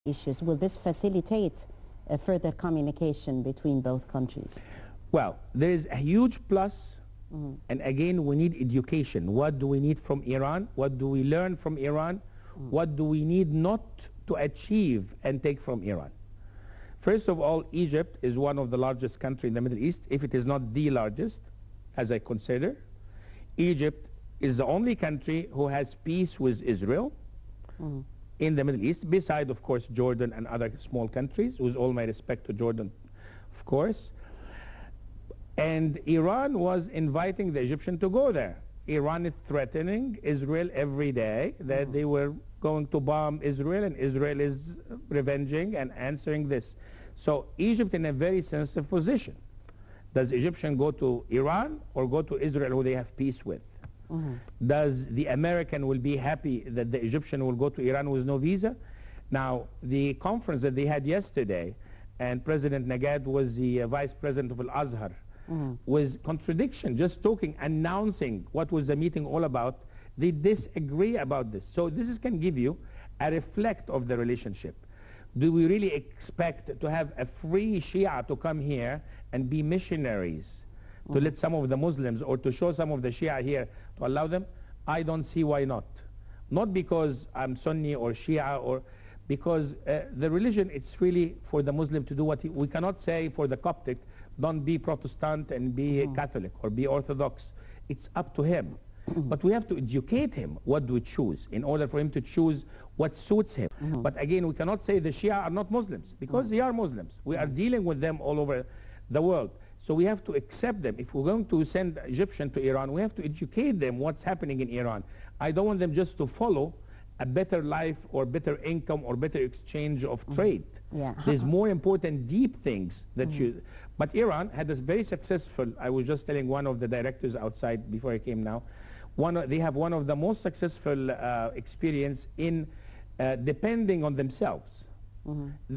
issues. Will this facilitate further communication between both countries? Well, there is a huge plus, and again, we need education. What do we need from Iran? What do we learn from Iran? What do we need not to achieve and take from Iran? First of all, Egypt is one of the largest countries in the Middle East, if it is not the largest, as I consider. Egypt is the only country who has peace with Israel in the Middle East, beside, of course, Jordan and other small countries, with all my respect to Jordan, of course. And Iran was inviting the Egyptian to go there. Iran is threatening Israel every day that they were going to bomb Israel, and Israel is revenging and answering this. So Egypt in a very sensitive position. Does Egyptian go to Iran or go to Israel, who they have peace with? Does the American will be happy that the Egyptian will go to Iran with no visa? Now, the conference that they had yesterday, and President Nagad was the vice president of Al-Azhar, was contradiction, just talking, announcing what was the meeting all about. They disagree about this. So this can give you a reflect of the relationship. Do we really expect to have a free Shia to come here and be missionaries to let some of the Muslims, or to show some of the Shia here, to allow them? I don't see why not. Not because I'm Sunni or Shia, or because the religion, it's really for the Muslim to do what we cannot say for the Coptic, don't be Protestant and be Catholic or be Orthodox. It's up to him. But we have to educate him what do we choose in order for him to choose what suits him. But again, we cannot say the Shia are not Muslims, because they are Muslims. We are dealing with them all over the world. So we have to accept them. If we're going to send Egyptian to Iran, we have to educate them what's happening in Iran. I don't want them just to follow a better life or better income or better exchange of trade. There's more important deep things that you... But Iran had this very successful, I was just telling one of the directors outside before I came now, they have one of the most successful experience in depending on themselves.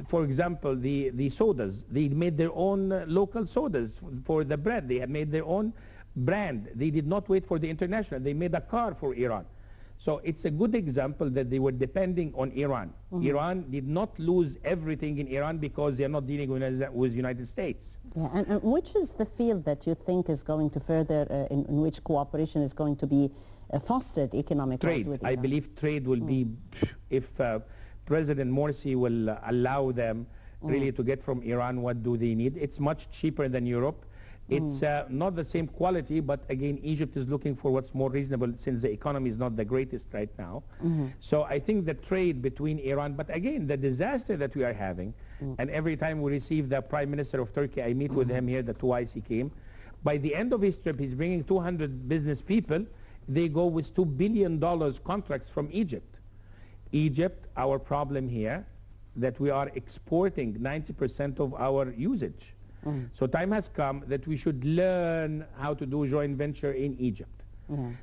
For example, the sodas, they made their own local sodas. For the bread, they had made their own brand. They did not wait for the international. They made a car for Iran. So it's a good example that they were depending on Iran. Iran did not lose everything in Iran because they are not dealing with United States. Yeah, and which is the field that you think is going to further, in which cooperation is going to be fostered economically with Iran? I believe trade will be, if President Morsi will allow them really to get from Iran what do they need. It's much cheaper than Europe. It's not the same quality, but again, Egypt is looking for what's more reasonable, since the economy is not the greatest right now. So I think the trade between Iran, but again, the disaster that we are having, and every time we receive the Prime Minister of Turkey, I meet with him here, twice he came. By the end of his trip, he's bringing 200 business people. They go with $2 billion contracts from Egypt. Egypt, our problem here, that we are exporting 90% of our usage. So time has come that we should learn how to do joint venture in Egypt.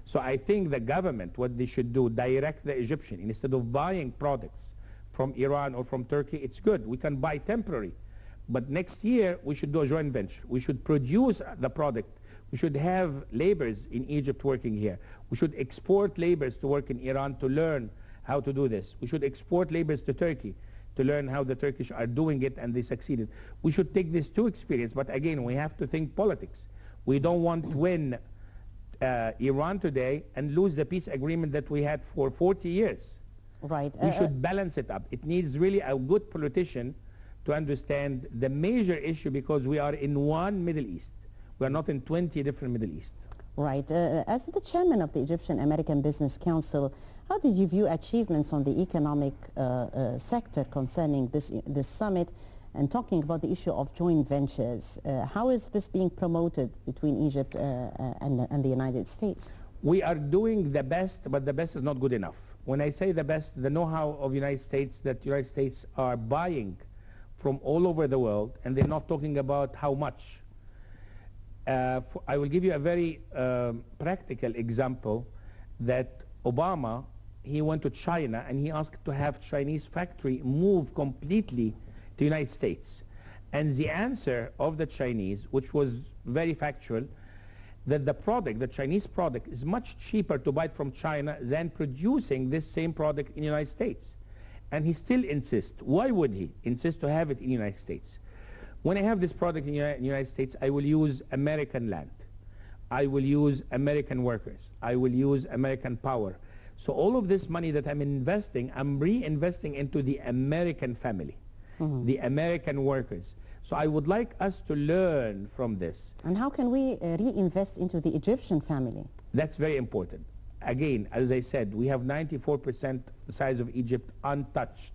So I think the government, what they should do, direct the Egyptian, instead of buying products from Iran or from Turkey. It's good, we can buy temporary. But next year, we should do a joint venture. We should produce the product. We should have laborers in Egypt working here. We should export laborers to work in Iran to learn how to do this. We should export laborers to Turkey to learn how the Turkish are doing it, and they succeeded. We should take these two experiences, but again, we have to think politics. We don't want to win Iran today and lose the peace agreement that we had for 40 years. Right. We should balance it up. It needs really a good politician to understand the major issue, because we are in one Middle East. We are not in 20 different Middle East. Right. As the chairman of the Egyptian-American Business Council, how did you view achievements on the economic sector concerning this summit, and talking about the issue of joint ventures? How is this being promoted between Egypt and the United States? We are doing the best, but the best is not good enough. When I say the best, the know-how of United States, that United States are buying from all over the world, and they're not talking about how much. I will give you a very practical example that Obama, he went to China and he asked to have Chinese factory move completely to United States. And the answer of the Chinese, which was very factual, that the product, the Chinese product, is much cheaper to buy from China than producing this same product in the United States. And he still insists. Why would he insist to have it in the United States? When I have this product in the United States, I will use American land. I will use American workers. I will use American power. So all of this money that I'm investing, I'm reinvesting into the American family, the American workers. So I would like us to learn from this. And how can we reinvest into the Egyptian family? That's very important. Again, as I said, we have 94% the size of Egypt untouched.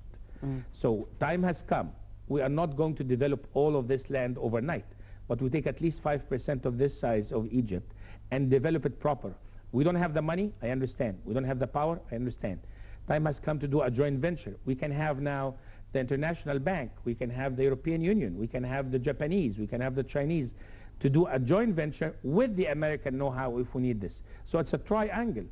So time has come. We are not going to develop all of this land overnight, but we take at least 5% of this size of Egypt and develop it proper. We don't have the money, I understand. We don't have the power, I understand. Time has come to do a joint venture. We can have now the International Bank, we can have the European Union, we can have the Japanese, we can have the Chinese, to do a joint venture with the American know-how if we need this. So it's a triangle.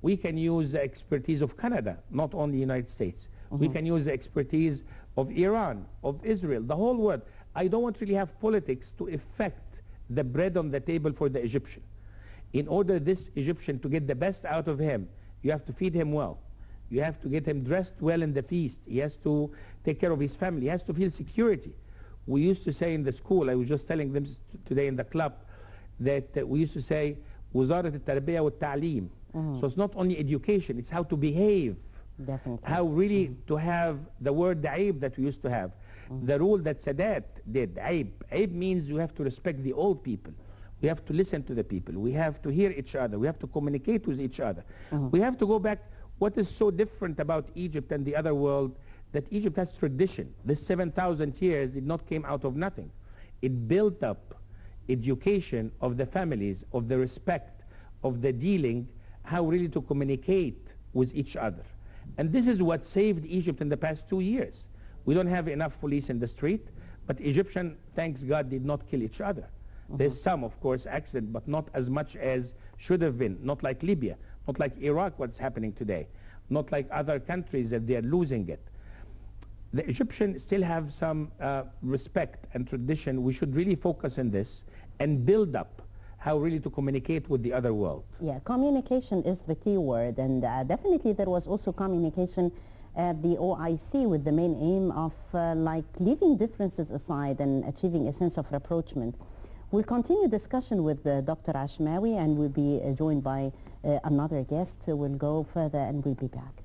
We can use the expertise of Canada, not only the United States. We can use the expertise of Iran, of Israel, the whole world. I don't want to really have politics to affect the bread on the table for the Egyptian. In order this Egyptian to get the best out of him, you have to feed him well. You have to get him dressed well in the feast. He has to take care of his family. He has to feel security. We used to say in the school, I was just telling them today in the club, that we used to say, وزارة التربية والتعليم. So it's not only education, it's how to behave. Definitely. How really to have the word عيب that we used to have. The rule that Sadat did, عيب. عيب means you have to respect the old people. We have to listen to the people. We have to hear each other. We have to communicate with each other. We have to go back. What is so different about Egypt and the other world, that Egypt has tradition. This 7,000 years did not came out of nothing. It built up education of the families, of the respect, of the dealing, how really to communicate with each other. And this is what saved Egypt in the past 2 years. We don't have enough police in the street, but Egyptian, thanks God, did not kill each other. There's some, of course, accident, but not as much as should have been. Not like Libya, not like Iraq, what's happening today. Not like other countries that they are losing it. The Egyptians still have some respect and tradition. We should really focus on this and build up how really to communicate with the other world. Yeah, communication is the key word, and definitely there was also communication at the OIC with the main aim of like leaving differences aside and achieving a sense of rapprochement. We'll continue discussion with Dr. Ashmawi, and we'll be joined by another guest. We'll go further and we'll be back.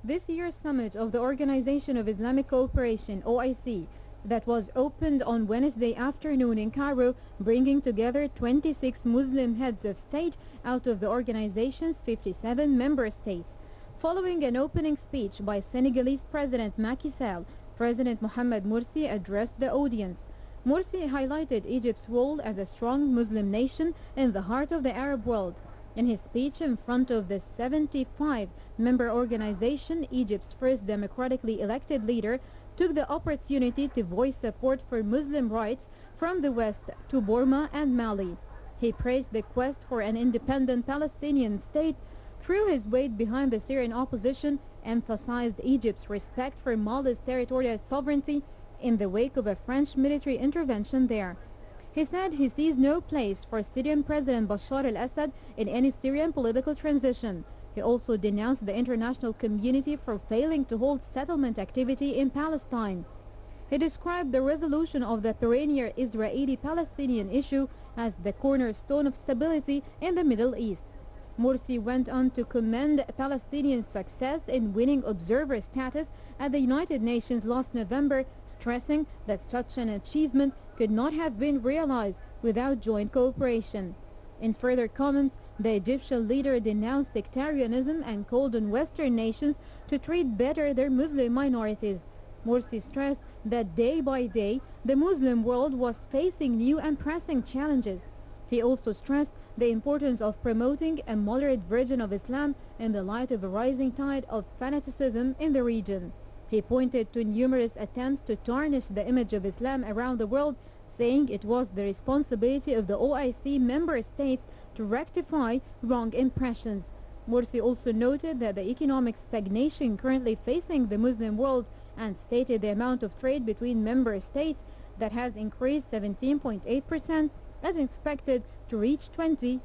This year's summit of the Organization of Islamic Cooperation, OIC, that was opened on Wednesday afternoon in Cairo, bringing together 26 Muslim heads of state out of the organization's 57 member states. Following an opening speech by Senegalese President Macky Sall, President Mohamed Morsi addressed the audience. Morsi highlighted Egypt's role as a strong Muslim nation in the heart of the Arab world. In his speech in front of the 75-member organization, Egypt's first democratically elected leader took the opportunity to voice support for Muslim rights from the West to Burma and Mali. He praised the quest for an independent Palestinian state, threw his weight behind the Syrian opposition, emphasized Egypt's respect for Mali's territorial sovereignty in the wake of a French military intervention there. He said he sees no place for Syrian President Bashar al-Assad in any Syrian political transition. He also denounced the international community for failing to hold settlement activity in Palestine. He described the resolution of the perennial Israeli-Palestinian issue as the cornerstone of stability in the Middle East. Morsi went on to commend Palestinian success in winning observer status at the United Nations last November, stressing that such an achievement could not have been realized without joint cooperation. In further comments, the Egyptian leader denounced sectarianism and called on Western nations to treat better their Muslim minorities. Morsi stressed that day by day, the Muslim world was facing new and pressing challenges. He also stressed the importance of promoting a moderate version of Islam in the light of a rising tide of fanaticism in the region. He pointed to numerous attempts to tarnish the image of Islam around the world, saying it was the responsibility of the OIC member states to rectify wrong impressions. Morsi also noted that the economic stagnation currently facing the Muslim world and stated the amount of trade between member states that has increased 17.8% as expected to reach 20